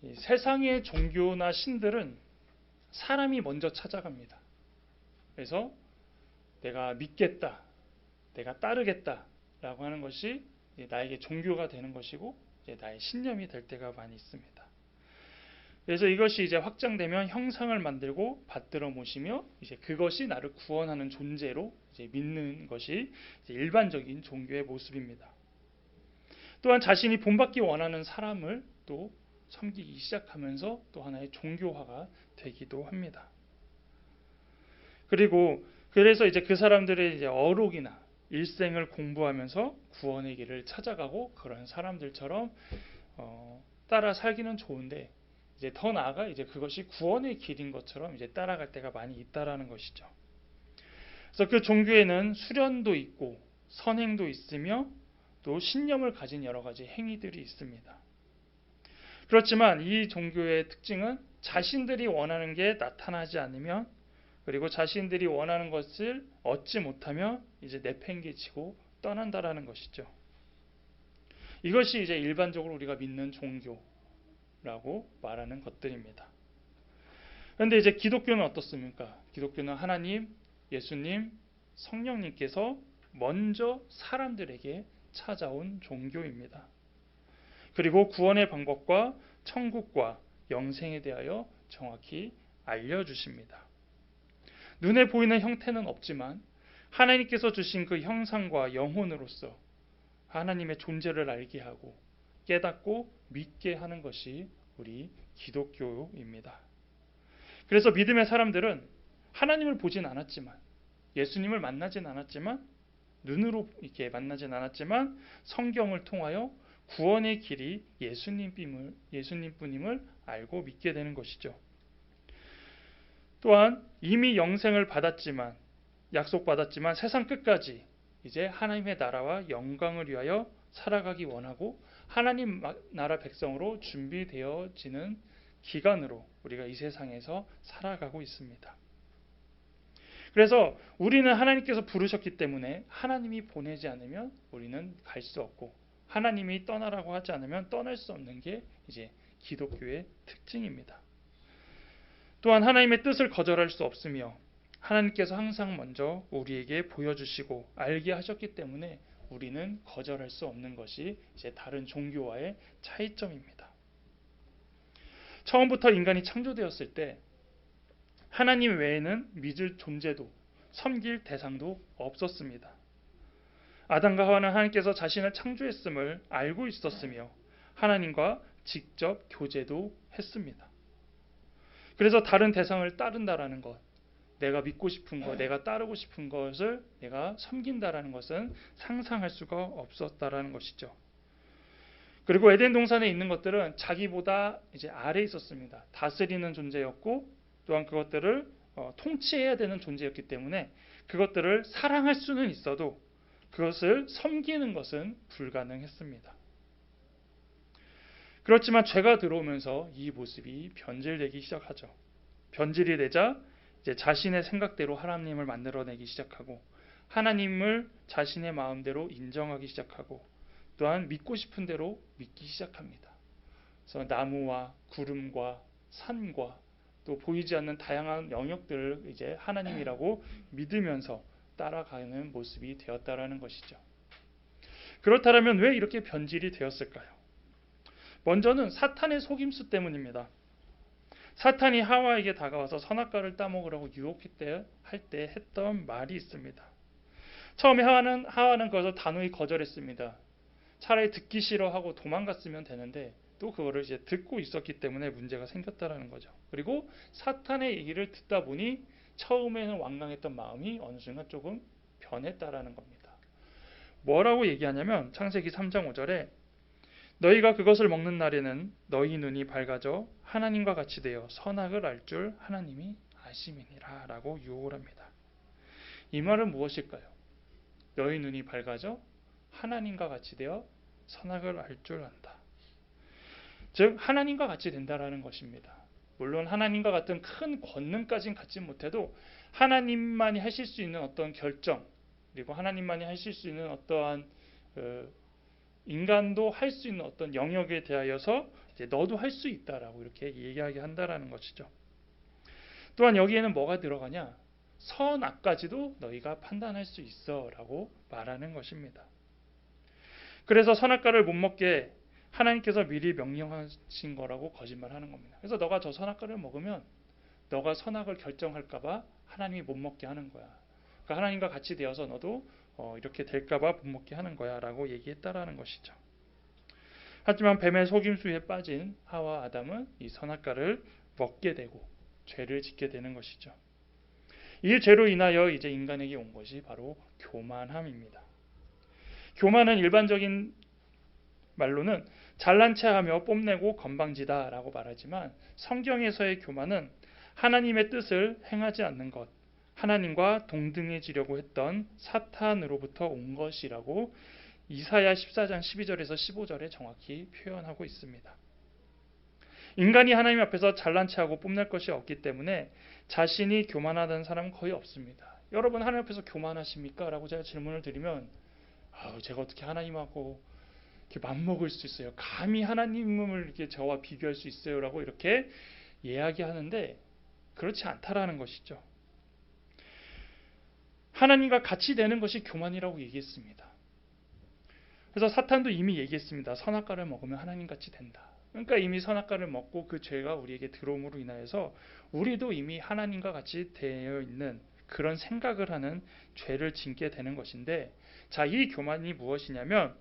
이 세상의 종교나 신들은 사람이 먼저 찾아갑니다. 그래서 내가 믿겠다, 내가 따르겠다라고 하는 것이 나에게 종교가 되는 것이고 나의 신념이 될 때가 많이 있습니다. 그래서 이것이 이제 확장되면 형상을 만들고 받들어 모시며 이제 그것이 나를 구원하는 존재로 이제 믿는 것이 이제 일반적인 종교의 모습입니다. 또한 자신이 본받기 원하는 사람을 또 섬기기 시작하면서 또 하나의 종교화가 되기도 합니다. 그래서 이제 그 사람들의 이제 어록이나 일생을 공부하면서 구원의 길을 찾아가고 그런 사람들처럼 따라 살기는 좋은데 이제 더 나아가 이제 그것이 구원의 길인 것처럼 이제 따라갈 때가 많이 있다라는 것이죠. 그래서 그 종교에는 수련도 있고 선행도 있으며 또 신념을 가진 여러 가지 행위들이 있습니다. 그렇지만 이 종교의 특징은 자신들이 원하는 게 나타나지 않으면 그리고 자신들이 원하는 것을 얻지 못하면 이제 내팽개치고 떠난다라는 것이죠. 이것이 이제 일반적으로 우리가 믿는 종교라고 말하는 것들입니다. 그런데 이제 기독교는 어떻습니까? 기독교는 하나님, 예수님, 성령님께서 먼저 사람들에게 찾아온 종교입니다. 그리고 구원의 방법과 천국과 영생에 대하여 정확히 알려주십니다. 눈에 보이는 형태는 없지만 하나님께서 주신 그 형상과 영혼으로서 하나님의 존재를 알게 하고 깨닫고 믿게 하는 것이 우리 기독교입니다. 그래서 믿음의 사람들은 하나님을 보진 않았지만 예수님을 만나진 않았지만 눈으로 이렇게 만나진 않았지만 성경을 통하여 구원의 길이 예수님뿐임을 알고 믿게 되는 것이죠. 또한 이미 영생을 받았지만 약속받았지만 세상 끝까지 이제 하나님의 나라와 영광을 위하여 살아가기 원하고 하나님 나라 백성으로 준비되어지는 기간으로 우리가 이 세상에서 살아가고 있습니다. 그래서 우리는 하나님께서 부르셨기 때문에 하나님이 보내지 않으면 우리는 갈 수 없고 하나님이 떠나라고 하지 않으면 떠날 수 없는 게 이제 기독교의 특징입니다. 또한 하나님의 뜻을 거절할 수 없으며 하나님께서 항상 먼저 우리에게 보여주시고 알게 하셨기 때문에 우리는 거절할 수 없는 것이 이제 다른 종교와의 차이점입니다. 처음부터 인간이 창조되었을 때 하나님 외에는 믿을 존재도 섬길 대상도 없었습니다. 아담과 하와는 하나님께서 자신을 창조했음을 알고 있었으며 하나님과 직접 교제도 했습니다. 그래서 다른 대상을 따른다라는 것, 내가 믿고 싶은 것, 내가 따르고 싶은 것을 내가 섬긴다라는 것은 상상할 수가 없었다라는 것이죠. 그리고 에덴 동산에 있는 것들은 자기보다 이제 아래에 있었습니다. 다스리는 존재였고 또한 그것들을 통치해야 되는 존재였기 때문에 그것들을 사랑할 수는 있어도 그것을 섬기는 것은 불가능했습니다. 그렇지만 죄가 들어오면서 이 모습이 변질되기 시작하죠. 변질이 되자 이제 자신의 생각대로 하나님을 만들어내기 시작하고 하나님을 자신의 마음대로 인정하기 시작하고 또한 믿고 싶은 대로 믿기 시작합니다. 그래서 나무와 구름과 산과 또 보이지 않는 다양한 영역들을 이제 하나님이라고 믿으면서 따라가는 모습이 되었다라는 것이죠. 그렇다면 왜 이렇게 변질이 되었을까요? 먼저는 사탄의 속임수 때문입니다. 사탄이 하와에게 다가와서 선악과를 따먹으라고 유혹할 때 했던 말이 있습니다. 처음에 하와는 그것을 단호히 거절했습니다. 차라리 듣기 싫어하고 도망갔으면 되는데 또 그거를 이제 듣고 있었기 때문에 문제가 생겼다라는 거죠. 그리고 사탄의 얘기를 듣다 보니 처음에는 완강했던 마음이 어느 순간 조금 변했다라는 겁니다. 뭐라고 얘기하냐면 창세기 3장 5절에 너희가 그것을 먹는 날에는 너희 눈이 밝아져 하나님과 같이 되어 선악을 알 줄 하나님이 아심이니라 라고 유혹을 합니다. 이 말은 무엇일까요? 너희 눈이 밝아져 하나님과 같이 되어 선악을 알 줄 안다. 즉 하나님과 같이 된다라는 것입니다. 물론 하나님과 같은 큰 권능까지는 갖지 못해도 하나님만이 하실 수 있는 어떤 결정 그리고 하나님만이 하실 수 있는 어떠한 인간도 할 수 있는 어떤 영역에 대하여서 이제 너도 할 수 있다라고 이렇게 얘기하게 한다라는 것이죠. 또한 여기에는 뭐가 들어가냐? 선악까지도 너희가 판단할 수 있어라고 말하는 것입니다. 그래서 선악과를 못 먹게 하나님께서 미리 명령하신 거라고 거짓말하는 겁니다. 그래서 너가 저 선악과를 먹으면 너가 선악을 결정할까봐 하나님이 못 먹게 하는 거야. 그러니까 하나님과 같이 되어서 너도 이렇게 될까봐 못 먹게 하는 거야라고 얘기했다라는 것이죠. 하지만 뱀의 속임수에 빠진 하와 아담은 이 선악과를 먹게 되고 죄를 짓게 되는 것이죠. 이 죄로 인하여 이제 인간에게 온 것이 바로 교만함입니다. 교만은 일반적인 말로는 잘난 체하며 뽐내고 건방지다라고 말하지만 성경에서의 교만은 하나님의 뜻을 행하지 않는 것, 하나님과 동등해지려고 했던 사탄으로부터 온 것이라고 이사야 14장 12절에서 15절에 정확히 표현하고 있습니다. 인간이 하나님 앞에서 잘난 체하고 뽐낼 것이 없기 때문에 자신이 교만하다는 사람은 거의 없습니다. 여러분 하나님 앞에서 교만하십니까? 라고 제가 질문을 드리면 제가 어떻게 하나님하고 이렇게 맞먹을 수 있어요? 감히 하나님을 이렇게 저와 비교할 수 있어요? 라고 이렇게 이야기하는데 그렇지 않다라는 것이죠. 하나님과 같이 되는 것이 교만이라고 얘기했습니다. 그래서 사탄도 이미 얘기했습니다. 선악과를 먹으면 하나님같이 된다. 그러니까 이미 선악과를 먹고 그 죄가 우리에게 들어옴으로 인하여서 우리도 이미 하나님과 같이 되어 있는 그런 생각을 하는 죄를 짓게 되는 것인데, 자, 이 교만이 무엇이냐면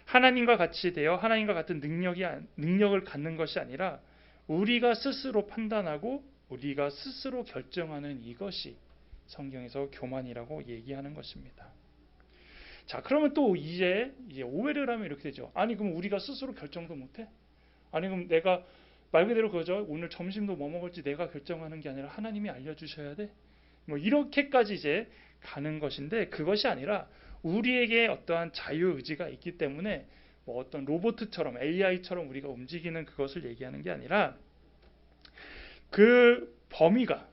하나님과 같이 되어 하나님과 같은 능력을 갖는 것이 아니라 우리가 스스로 판단하고 우리가 스스로 결정하는 이것이 성경에서 교만이라고 얘기하는 것입니다. 자, 그러면 또 이제 오해를 하면 이렇게 되죠. 아니 그럼 우리가 스스로 결정도 못해? 아니 그럼 내가 말 그대로 그거죠. 오늘 점심도 뭐 먹을지 내가 결정하는 게 아니라 하나님이 알려주셔야 돼? 뭐 이렇게까지 이제 가는 것인데, 그것이 아니라 우리에게 어떠한 자유의지가 있기 때문에 뭐 어떤 로봇처럼 AI처럼 우리가 움직이는 그것을 얘기하는 게 아니라 그 범위가,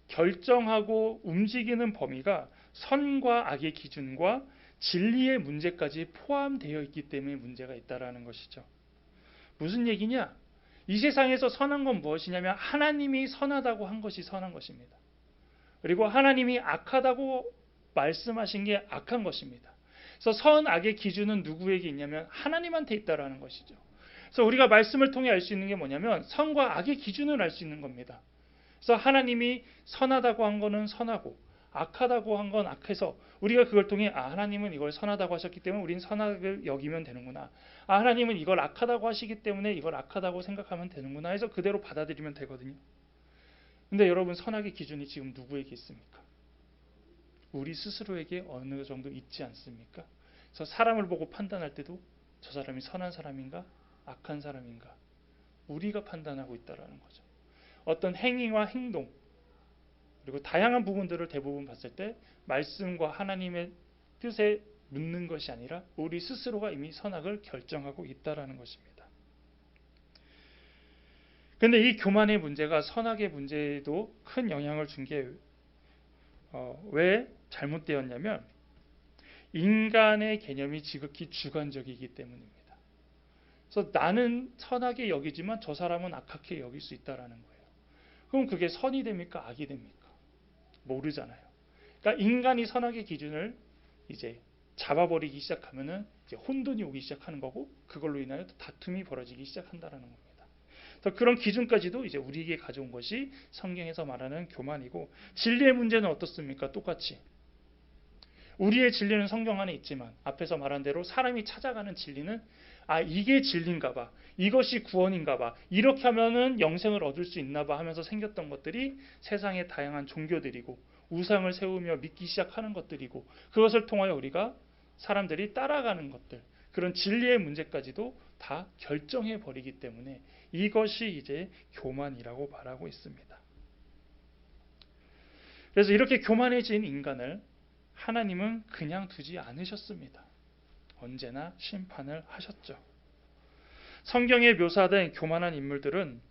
결정하고 움직이는 범위가 선과 악의 기준과 진리의 문제까지 포함되어 있기 때문에 문제가 있다라는 것이죠. 무슨 얘기냐? 이 세상에서 선한 건 무엇이냐면 하나님이 선하다고 한 것이 선한 것입니다. 그리고 하나님이 악하다고 말씀하신 게 악한 것입니다. 그래서 선악의 기준은 누구에게 있냐면 하나님한테 있다라는 것이죠. 그래서 우리가 말씀을 통해 알 수 있는 게 뭐냐면 선과 악의 기준을 알 수 있는 겁니다. 그래서 하나님이 선하다고 한 거는 선하고 악하다고 한 건 악해서 우리가 그걸 통해 하나님은 이걸 선하다고 하셨기 때문에 우리는 선악을 여기면 되는구나. 하나님은 이걸 악하다고 하시기 때문에 이걸 악하다고 생각하면 되는구나 해서 그대로 받아들이면 되거든요. 근데 여러분, 선악의 기준이 지금 누구에게 있습니까? 우리 스스로에게 어느 정도 있지 않습니까? 그래서 사람을 보고 판단할 때도 저 사람이 선한 사람인가 악한 사람인가 우리가 판단하고 있다라는 거죠. 어떤 행위와 행동 그리고 다양한 부분들을 대부분 봤을 때 말씀과 하나님의 뜻에 묻는 것이 아니라 우리 스스로가 이미 선악을 결정하고 있다라는 것입니다. 그런데 이 교만의 문제가 선악의 문제에도 큰 영향을 준 게 왜 잘못되었냐면 인간의 개념이 지극히 주관적이기 때문입니다. 그래서 나는 선하게 여기지만 저 사람은 악하게 여길 수 있다라는 거예요. 그럼 그게 선이 됩니까? 악이 됩니까? 모르잖아요. 그러니까 인간이 선악의 기준을 이제 잡아버리기 시작하면은 이제 혼돈이 오기 시작하는 거고 그걸로 인하여 다툼이 벌어지기 시작한다라는 겁니다. 그래서 그런 기준까지도 이제 우리에게 가져온 것이 성경에서 말하는 교만이고, 진리의 문제는 어떻습니까? 똑같이 우리의 진리는 성경 안에 있지만 앞에서 말한 대로 사람이 찾아가는 진리는 이게 진리인가 봐, 이것이 구원인가 봐, 이렇게 하면은 영생을 얻을 수 있나 봐 하면서 생겼던 것들이 세상의 다양한 종교들이고 우상을 세우며 믿기 시작하는 것들이고, 그것을 통하여 우리가 사람들이 따라가는 것들, 그런 진리의 문제까지도 다 결정해 버리기 때문에 이것이 이제 교만이라고 말하고 있습니다. 그래서 이렇게 교만해진 인간을 하나님은 그냥 두지 않으셨습니다. 언제나 심판을 하셨죠. 성경에 묘사된 교만한 인물들은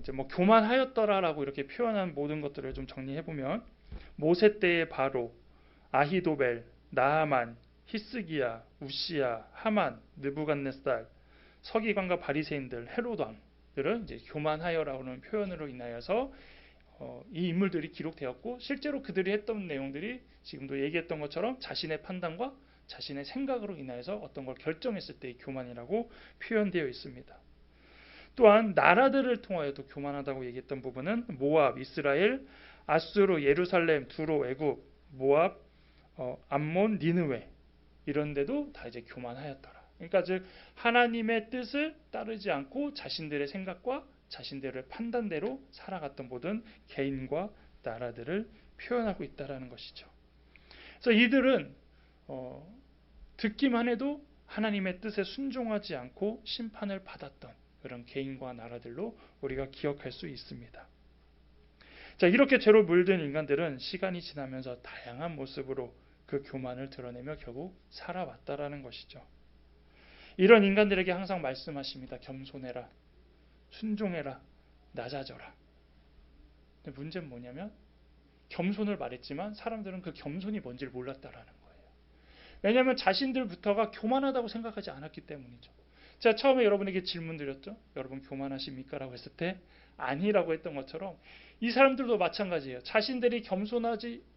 이제 뭐 교만하였더라라고 이렇게 표현한 모든 것들을 좀 정리해 보면 모세 때의 바로, 아히도벨, 나하만, 히스기야, 우시야, 하만, 느부갓네살, 서기관과 바리새인들, 헤롯 왕들은 이제 교만하여라는 표현으로 인하여서 이 인물들이 기록되었고, 실제로 그들이 했던 내용들이 지금도 얘기했던 것처럼 자신의 판단과 자신의 생각으로 인하여서 어떤 걸 결정했을 때의 교만이라고 표현되어 있습니다. 또한 나라들을 통하여도 교만하다고 얘기했던 부분은 모압, 이스라엘, 아수르, 예루살렘, 두로, 애굽, 모압, 암몬, 니느웨 이런 데도 다 이제 교만하였더라. 그러니까 즉 하나님의 뜻을 따르지 않고 자신들의 생각과 자신들의 판단대로 살아갔던 모든 개인과 나라들을 표현하고 있다라는 것이죠. 그래서 이들은 듣기만 해도 하나님의 뜻에 순종하지 않고 심판을 받았던 그런 개인과 나라들로 우리가 기억할 수 있습니다. 자, 이렇게 죄로 물든 인간들은 시간이 지나면서 다양한 모습으로 그 교만을 드러내며 결국 살아왔다라는 것이죠. 이런 인간들에게 항상 말씀하십니다. 겸손해라, 순종해라, 낮아져라. 근데 문제는 뭐냐면 겸손을 말했지만 사람들은 그 겸손이 뭔지를 몰랐다라는 거예요. 왜냐하면 자신들부터가 교만하다고 생각하지 않았기 때문이죠. 제가 처음에 여러분에게 질문 드렸죠. 여러분 교만하십니까? 라고 했을 때 아니라고 했던 것처럼 이 사람들도 마찬가지예요. 자신들이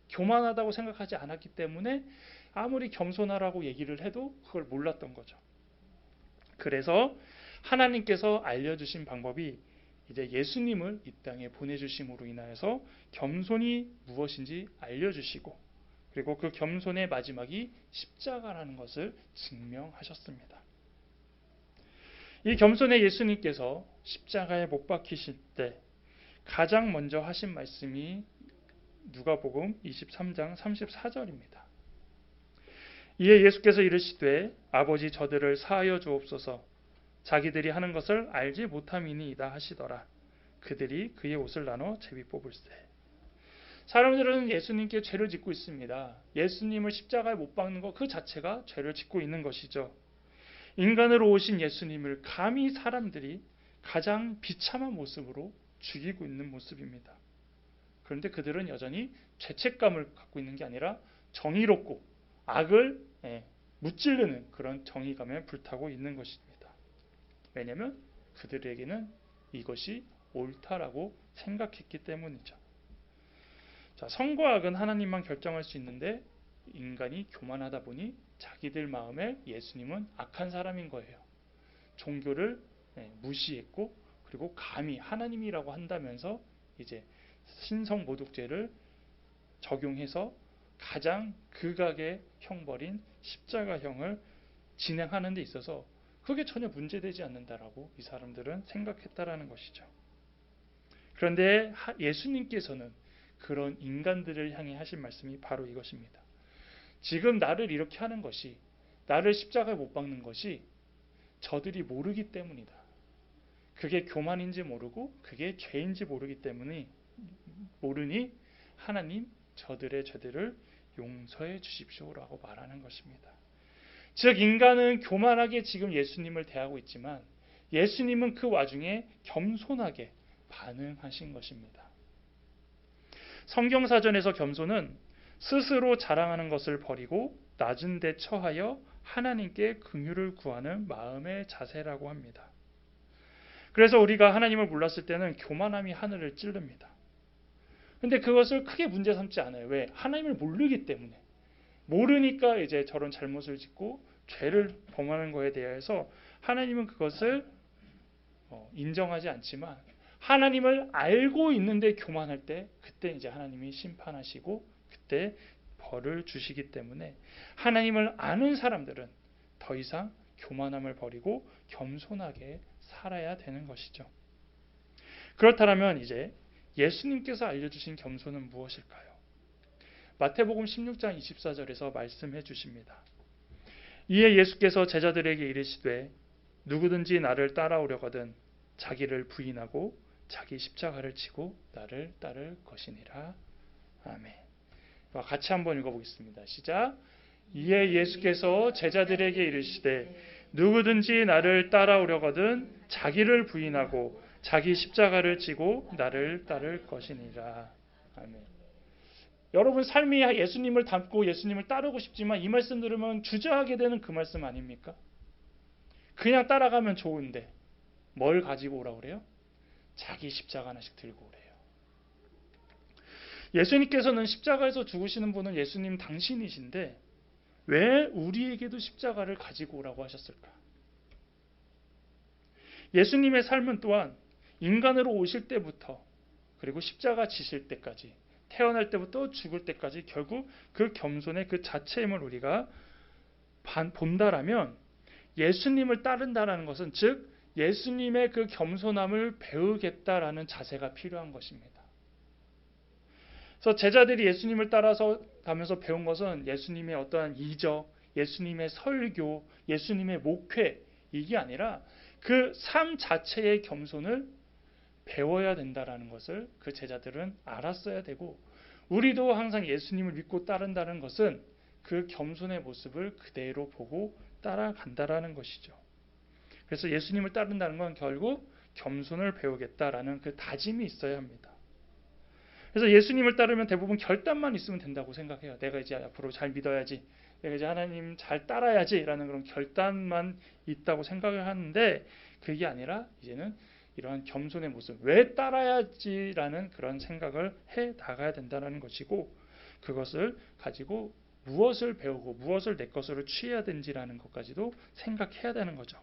교만하다고 생각하지 않았기 때문에 아무리 겸손하라고 얘기를 해도 그걸 몰랐던 거죠. 그래서 하나님께서 알려주신 방법이 이제 예수님을 이 땅에 보내주심으로 인하여서 겸손이 무엇인지 알려주시고, 그리고 그 겸손의 마지막이 십자가라는 것을 증명하셨습니다. 이 겸손의 예수님께서 십자가에 못 박히실 때 가장 먼저 하신 말씀이 누가복음 23장 34절입니다. 이에 예수께서 이르시되 아버지 저들을 사하여 주옵소서, 자기들이 하는 것을 알지 못함이니이다 하시더라. 그들이 그의 옷을 나눠 제비 뽑을세. 사람들은 예수님께 죄를 짓고 있습니다. 예수님을 십자가에 못 박는 것 그 자체가 죄를 짓고 있는 것이죠. 인간으로 오신 예수님을 감히 사람들이 가장 비참한 모습으로 죽이고 있는 모습입니다. 그런데 그들은 여전히 죄책감을 갖고 있는 게 아니라 정의롭고 악을 무찌르는 그런 정의감에 불타고 있는 것입니다. 왜냐하면 그들에게는 이것이 옳다라고 생각했기 때문이죠. 자, 선과 악은 하나님만 결정할 수 있는데 인간이 교만하다 보니 자기들 마음에 예수님은 악한 사람인 거예요. 종교를 무시했고, 그리고 감히 하나님이라고 한다면서 이제 신성모독죄를 적용해서 가장 극악의 형벌인 십자가형을 진행하는 데 있어서 그게 전혀 문제되지 않는다라고 이 사람들은 생각했다라는 것이죠. 그런데 예수님께서는 그런 인간들을 향해 하신 말씀이 바로 이것입니다. 지금 나를 이렇게 하는 것이, 나를 십자가에 못 박는 것이 저들이 모르기 때문이다. 그게 교만인지 모르고 그게 죄인지 모르니 하나님 저들의 죄들을 용서해 주십시오라고 말하는 것입니다. 즉 인간은 교만하게 지금 예수님을 대하고 있지만 예수님은 그 와중에 겸손하게 반응하신 것입니다. 성경사전에서 겸손은 스스로 자랑하는 것을 버리고 낮은 데 처하여 하나님께 긍휼을 구하는 마음의 자세라고 합니다. 그래서 우리가 하나님을 몰랐을 때는 교만함이 하늘을 찌릅니다. 근데 그것을 크게 문제 삼지 않아요. 왜? 하나님을 모르기 때문에. 모르니까 이제 저런 잘못을 짓고 죄를 범하는 거에 대해서 하나님은 그것을 인정하지 않지만, 하나님을 알고 있는데 교만할 때 그때 이제 하나님이 심판하시고 그때 벌을 주시기 때문에 하나님을 아는 사람들은 더 이상 교만함을 버리고 겸손하게 살아야 되는 것이죠. 그렇다면 이제 예수님께서 알려주신 겸손은 무엇일까요? 마태복음 16장 24절에서 말씀해 주십니다. 이에 예수께서 제자들에게 이르시되 누구든지 나를 따라오려거든 자기를 부인하고 자기 십자가를 지고 나를 따를 것이니라. 아멘. 같이 한번 읽어보겠습니다. 시작. 이에 예수께서 제자들에게 이르시되 누구든지 나를 따라오려거든 자기를 부인하고 자기 십자가를 지고 나를 따를 것이니라. 아멘. 여러분 삶이 예수님을 닮고 예수님을 따르고 싶지만 이 말씀 들으면 주저하게 되는 그 말씀 아닙니까? 그냥 따라가면 좋은데 뭘 가지고 오라고 그래요? 자기 십자가 하나씩 들고 오래요. 예수님께서는 십자가에서 죽으시는 분은 예수님 당신이신데 왜 우리에게도 십자가를 가지고 오라고 하셨을까? 예수님의 삶은 또한 인간으로 오실 때부터 그리고 십자가 지실 때까지 태어날 때부터 죽을 때까지 결국 그 겸손의 그 자체임을 우리가 본다라면 예수님을 따른다라는 것은 즉 예수님의 그 겸손함을 배우겠다라는 자세가 필요한 것입니다. 그래서 제자들이 예수님을 따라서 가면서 배운 것은 예수님의 어떠한 이적, 예수님의 설교, 예수님의 목회 이게 아니라 그 삶 자체의 겸손을 배워야 된다라는 것을 그 제자들은 알았어야 되고 우리도 항상 예수님을 믿고 따른다는 것은 그 겸손의 모습을 그대로 보고 따라간다라는 것이죠. 그래서 예수님을 따른다는 건 결국 겸손을 배우겠다라는 그 다짐이 있어야 합니다. 그래서 예수님을 따르면 대부분 결단만 있으면 된다고 생각해요. 내가 이제 앞으로 잘 믿어야지, 내가 이제 하나님 잘 따라야지라는 그런 결단만 있다고 생각을 하는데 그게 아니라 이제는 이러한 겸손의 모습, 왜 따라야지라는 그런 생각을 해 나가야 된다는 것이고 그것을 가지고 무엇을 배우고 무엇을 내 것으로 취해야 되는지라는 것까지도 생각해야 되는 거죠.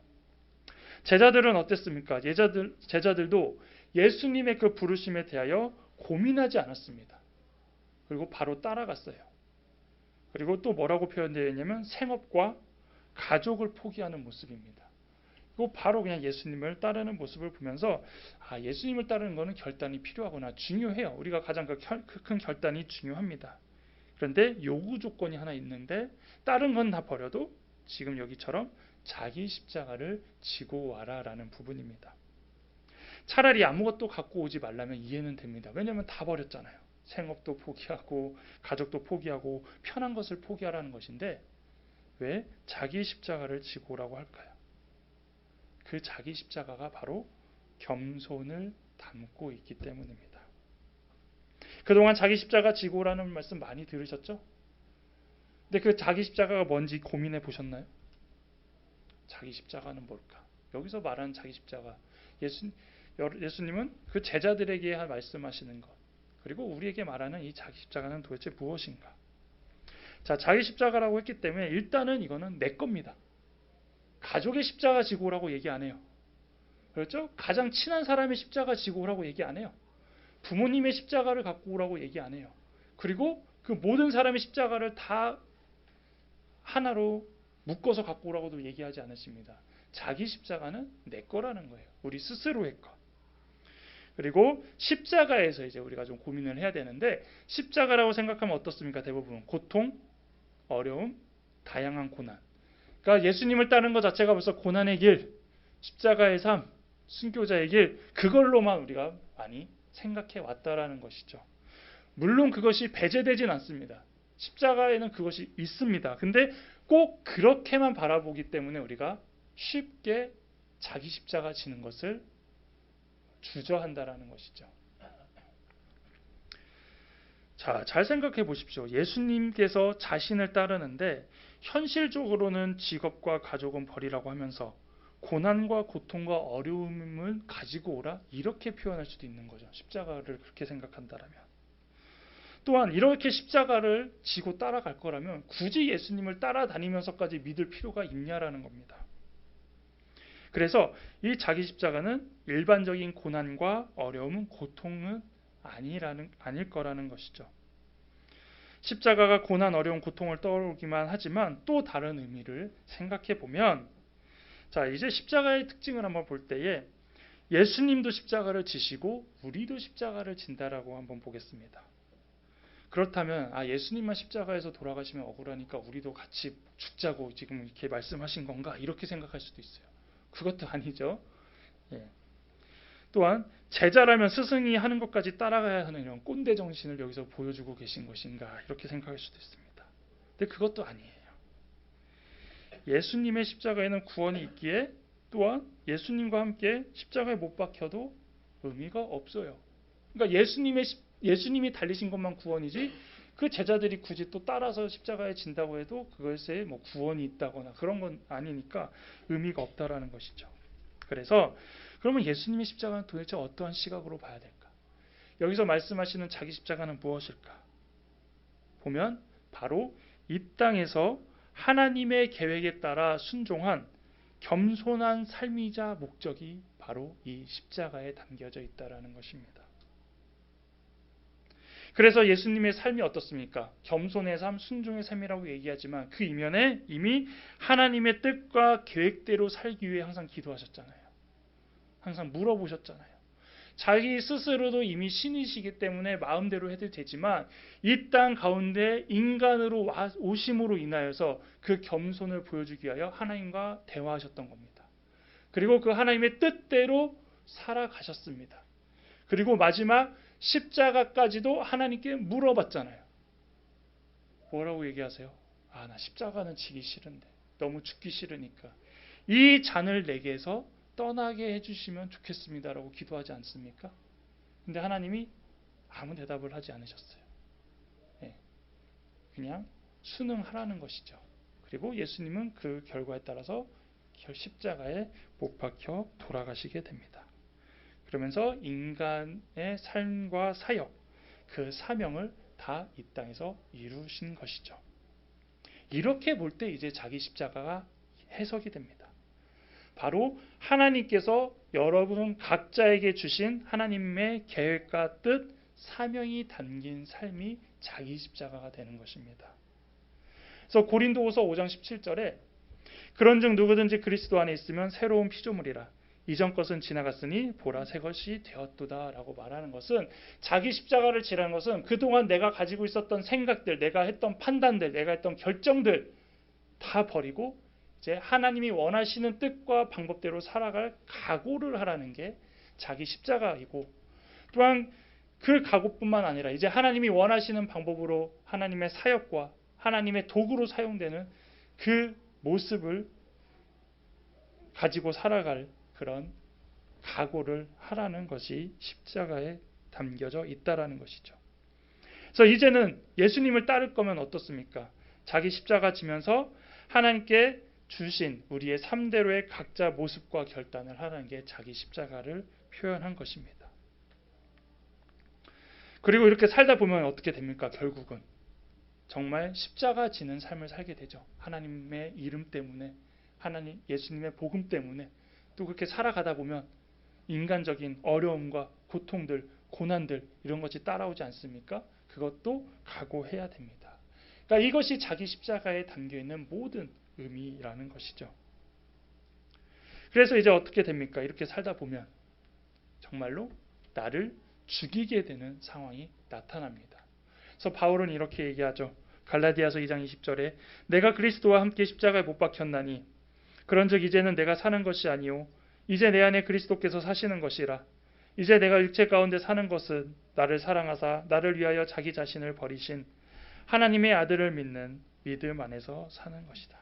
제자들은 어땠습니까? 제자들도 예수님의 그 부르심에 대하여 고민하지 않았습니다. 그리고 바로 따라갔어요. 그리고 또 뭐라고 표현되어 있냐면 생업과 가족을 포기하는 모습입니다. 그리고 바로 그냥 예수님을 따르는 모습을 보면서 예수님을 따르는 것은 결단이 필요하구나. 중요해요. 우리가 가장 큰 결단이 중요합니다. 그런데 요구 조건이 하나 있는데 다른 건 다 버려도 지금 여기처럼 자기 십자가를 지고 와라라는 부분입니다. 차라리 아무것도 갖고 오지 말라면 이해는 됩니다. 왜냐하면 다 버렸잖아요. 생업도 포기하고 가족도 포기하고 편한 것을 포기하라는 것인데 왜 자기 십자가를 지고 오라고 할까요? 그 자기 십자가가 바로 겸손을 담고 있기 때문입니다. 그동안 자기 십자가 지고 오라는 말씀 많이 들으셨죠? 근데 그 자기 십자가가 뭔지 고민해 보셨나요? 자기 십자가는 뭘까? 여기서 말하는 자기 십자가, 예수님은 그 제자들에게 말씀하시는 것, 그리고 우리에게 말하는 이 자기 십자가는 도대체 무엇인가? 자, 자기 십자가라고 했기 때문에 일단은 이거는 내 겁니다. 가족의 십자가 지고 오라고 얘기 안 해요. 그렇죠? 가장 친한 사람의 십자가 지고 오라고 얘기 안 해요. 부모님의 십자가를 갖고 오라고 얘기 안 해요. 그리고 그 모든 사람의 십자가를 다 하나로 묶어서 갖고 오라고도 얘기하지 않으십니다. 자기 십자가는 내 거라는 거예요. 우리 스스로의 것. 그리고 십자가에서 이제 우리가 좀 고민을 해야 되는데 십자가라고 생각하면 어떻습니까? 대부분 고통, 어려움, 다양한 고난. 그러니까 예수님을 따르는 것 자체가 벌써 고난의 길, 십자가의 삶, 순교자의 길 그걸로만 우리가 많이 생각해 왔다라는 것이죠. 물론 그것이 배제되진 않습니다. 십자가에는 그것이 있습니다. 근데 꼭 그렇게만 바라보기 때문에 우리가 쉽게 자기 십자가 지는 것을 주저한다라는 것이죠. 자, 잘 생각해 보십시오. 예수님께서 자신을 따르는데 현실적으로는 직업과 가족은 버리라고 하면서 고난과 고통과 어려움을 가지고 오라 이렇게 표현할 수도 있는 거죠. 십자가를 그렇게 생각한다라면. 또한 이렇게 십자가를 지고 따라갈 거라면 굳이 예수님을 따라다니면서까지 믿을 필요가 있냐라는 겁니다. 그래서 이 자기 십자가는 일반적인 고난과 어려움, 고통은 아닐 거라는 것이죠. 십자가가 고난, 어려움, 고통을 떠오르기만 하지만 또 다른 의미를 생각해 보면 자, 이제 십자가의 특징을 한번 볼 때에 예수님도 십자가를 지시고 우리도 십자가를 진다라고 한번 보겠습니다. 그렇다면 예수님만 십자가에서 돌아가시면 억울하니까 우리도 같이 죽자고 지금 이렇게 말씀하신 건가? 이렇게 생각할 수도 있어요. 그것도 아니죠. 또한 제자라면 스승이 하는 것까지 따라가야 하는 이런 꼰대 정신을 여기서 보여주고 계신 것인가? 이렇게 생각할 수도 있습니다. 근데 그것도 아니에요. 예수님의 십자가에는 구원이 있기에 또한 예수님과 함께 십자가에 못 박혀도 의미가 없어요. 그러니까 예수님이 달리신 것만 구원이지 그 제자들이 굳이 또 따라서 십자가에 진다고 해도 그것에 뭐 구원이 있다거나 그런 건 아니니까 의미가 없다라는 것이죠. 그래서 그러면 예수님의 십자가는 도대체 어떠한 시각으로 봐야 될까? 여기서 말씀하시는 자기 십자가는 무엇일까? 보면 바로 이 땅에서 하나님의 계획에 따라 순종한 겸손한 삶이자 목적이 바로 이 십자가에 담겨져 있다라는 것입니다. 그래서 예수님의 삶이 어떻습니까? 겸손의 삶, 순종의 삶이라고 얘기하지만 그 이면에 이미 하나님의 뜻과 계획대로 살기 위해 항상 기도하셨잖아요. 항상 물어보셨잖아요. 자기 스스로도 이미 신이시기 때문에 마음대로 해도 되지만 이 땅 가운데 인간으로 오심으로 인하여서 그 겸손을 보여주기 위하여 하나님과 대화하셨던 겁니다. 그리고 그 하나님의 뜻대로 살아가셨습니다. 그리고 마지막 십자가까지도 하나님께 물어봤잖아요. 뭐라고 얘기하세요? 나 십자가는 지기 싫은데, 너무 죽기 싫으니까 이 잔을 내게서 떠나게 해주시면 좋겠습니다라고 기도하지 않습니까? 근데 하나님이 아무 대답을 하지 않으셨어요. 그냥 순응하라는 것이죠. 그리고 예수님은 그 결과에 따라서 십자가에 못 박혀 돌아가시게 됩니다. 그러면서 인간의 삶과 사역, 그 사명을 다 이 땅에서 이루신 것이죠. 이렇게 볼 때 이제 자기 십자가가 해석이 됩니다. 바로 하나님께서 여러분 각자에게 주신 하나님의 계획과 뜻, 사명이 담긴 삶이 자기 십자가가 되는 것입니다. 그래서 고린도후서 5장 17절에 그런즉 누구든지 그리스도 안에 있으면 새로운 피조물이라 이전 것은 지나갔으니 보라 새 것이 되었도다 라고 말하는 것은, 자기 십자가를 지라는 것은 그동안 내가 가지고 있었던 생각들, 내가 했던 판단들, 내가 했던 결정들 다 버리고 이제 하나님이 원하시는 뜻과 방법대로 살아갈 각오를 하라는 게 자기 십자가이고, 또한 그 각오뿐만 아니라 이제 하나님이 원하시는 방법으로 하나님의 사역과 하나님의 도구로 사용되는 그 모습을 가지고 살아갈 그런 각오를 하라는 것이 십자가에 담겨져 있다라는 것이죠. 그래서 이제는 예수님을 따를 거면 어떻습니까? 자기 십자가 지면서 하나님께 주신 우리의 삶대로의 각자 모습과 결단을 하라는 게 자기 십자가를 표현한 것입니다. 그리고 이렇게 살다 보면 어떻게 됩니까? 결국은 정말 십자가 지는 삶을 살게 되죠. 하나님의 이름 때문에, 하나님 예수님의 복음 때문에. 또 그렇게 살아가다 보면 인간적인 어려움과 고통들, 고난들 이런 것이 따라오지 않습니까? 그것도 각오해야 됩니다. 그러니까 이것이 자기 십자가에 담겨있는 모든 의미라는 것이죠. 그래서 이제 어떻게 됩니까? 이렇게 살다 보면 정말로 나를 죽이게 되는 상황이 나타납니다. 그래서 바울은 이렇게 얘기하죠. 갈라디아서 2장 20절에 내가 그리스도와 함께 십자가에 못 박혔나니 그런즉 이제는 내가 사는 것이 아니요 이제 내 안에 그리스도께서 사시는 것이라. 이제 내가 육체 가운데 사는 것은 나를 사랑하사 나를 위하여 자기 자신을 버리신 하나님의 아들을 믿는 믿음 안에서 사는 것이다.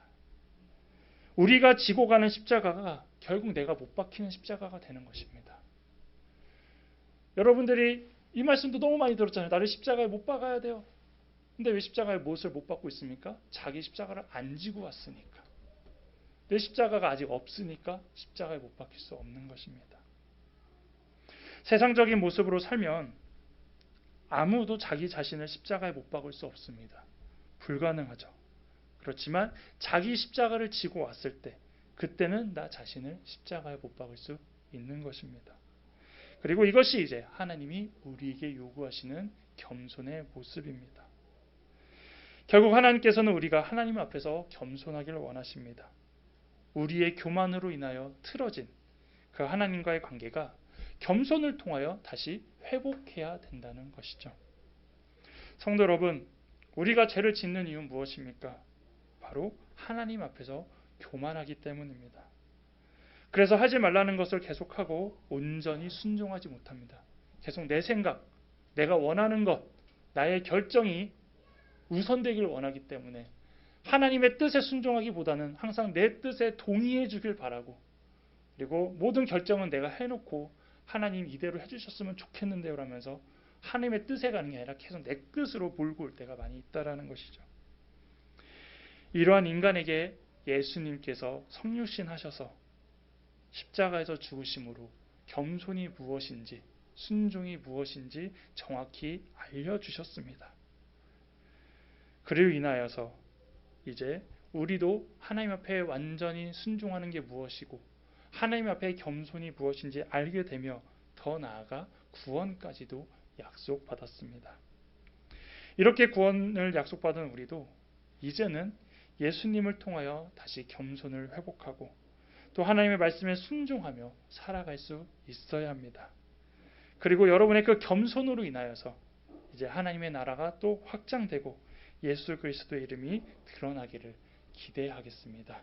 우리가 지고 가는 십자가가 결국 내가 못 박히는 십자가가 되는 것입니다. 여러분들이 이 말씀도 너무 많이 들었잖아요. 나를 십자가에 못 박아야 돼요. 근데 왜 십자가에 못을 못 박고 있습니까? 자기 십자가를 안 지고 왔으니까. 내 십자가가 아직 없으니까 십자가에 못 박힐 수 없는 것입니다. 세상적인 모습으로 살면 아무도 자기 자신을 십자가에 못 박을 수 없습니다. 불가능하죠. 그렇지만 자기 십자가를 지고 왔을 때 그때는 나 자신을 십자가에 못 박을 수 있는 것입니다. 그리고 이것이 이제 하나님이 우리에게 요구하시는 겸손의 모습입니다. 결국 하나님께서는 우리가 하나님 앞에서 겸손하기를 원하십니다. 우리의 교만으로 인하여 틀어진 그 하나님과의 관계가 겸손을 통하여 다시 회복해야 된다는 것이죠. 성도 여러분, 우리가 죄를 짓는 이유는 무엇입니까? 바로 하나님 앞에서 교만하기 때문입니다. 그래서 하지 말라는 것을 계속하고 온전히 순종하지 못합니다. 계속 내 생각, 내가 원하는 것, 나의 결정이 우선되길 원하기 때문에 하나님의 뜻에 순종하기보다는 항상 내 뜻에 동의해 주길 바라고, 그리고 모든 결정은 내가 해놓고 하나님 이대로 해주셨으면 좋겠는데요 라면서 하나님의 뜻에 가는 게 아니라 계속 내 뜻으로 몰고 올 때가 많이 있다라는 것이죠. 이러한 인간에게 예수님께서 성육신 하셔서 십자가에서 죽으심으로 겸손이 무엇인지, 순종이 무엇인지 정확히 알려주셨습니다. 그로 인하여서 이제 우리도 하나님 앞에 완전히 순종하는 게 무엇이고 하나님 앞에 겸손이 무엇인지 알게 되며 더 나아가 구원까지도 약속받았습니다. 이렇게 구원을 약속받은 우리도 이제는 예수님을 통하여 다시 겸손을 회복하고 또 하나님의 말씀에 순종하며 살아갈 수 있어야 합니다. 그리고 여러분의 그 겸손으로 인하여서 이제 하나님의 나라가 또 확장되고 예수 그리스도의 이름이 드러나기를 기대하겠습니다.